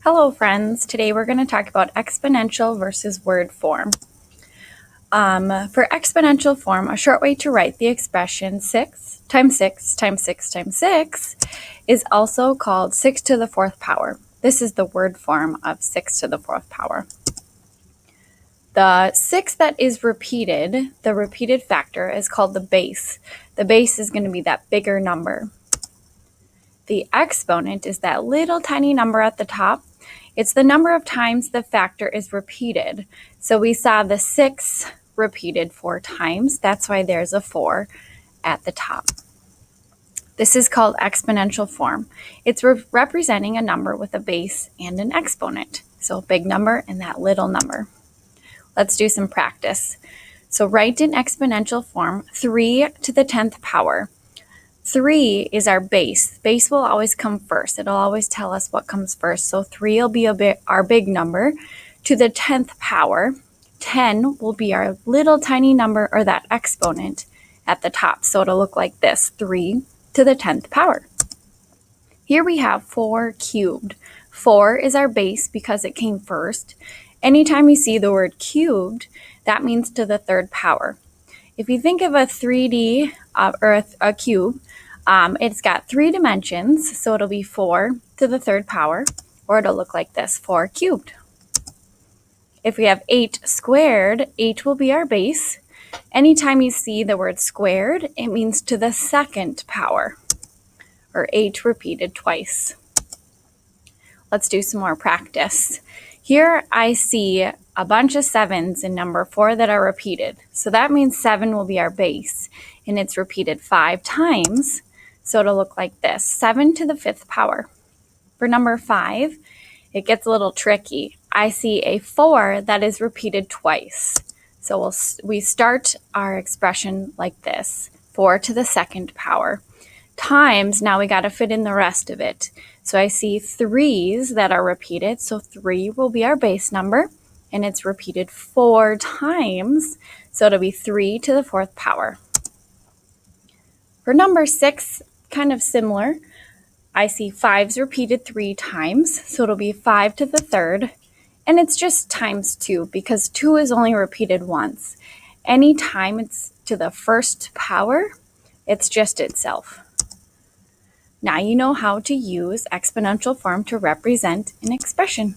Hello friends, today we're going to talk about exponential versus word form. For exponential form, a short way to write the expression 6 times 6 times 6 times 6 is also called 6 to the 4th power. This is the word form of 6 to the 4th power. The 6 that is repeated, the repeated factor, is called the base. The base is going to be that bigger number. The exponent is that little tiny number at the top. It's the number of times the factor is repeated. So we saw the 6 repeated 4 times. That's why there's a 4 at the top. This is called exponential form. It's representing a number with a base and an exponent. So a big number and that little number. Let's do some practice. So write in exponential form 3 to the 10th power. 3 is our base. Base will always come first. It'll always tell us what comes first. So 3 will be our big number to the 10th power. 10 will be our little tiny number, or that exponent at the top. So it'll look like this, 3 to the 10th power. Here we have 4 cubed. 4 is our base because it came first. Anytime you see the word cubed, that means to the 3rd power. If you think of a 3D or a cube, it's got 3 dimensions, so it'll be 4 to the 3rd power, or it'll look like this, 4 cubed. If we have 8 squared, 8 will be our base. Anytime you see the word squared, it means to the 2nd power, or 8 repeated twice. Let's do some more practice. Here I see a bunch of 7s in number 4 that are repeated. So that means 7 will be our base, and it's repeated 5 times. So it'll look like this, 7 to the 5th power. For number 5, it gets a little tricky. I see a 4 that is repeated twice. So we start our expression like this, 4 to the 2nd power. Times, now we got to fit in the rest of it. So I see 3s that are repeated. So 3 will be our base number, and it's repeated 4 times. So it'll be 3 to the 4th power. For number 6, kind of similar. I see 5s repeated 3 times. So it'll be 5 to the 3rd. And it's just times 2 because 2 is only repeated once. Anytime it's to the 1st power, it's just itself. Now you know how to use exponential form to represent an expression.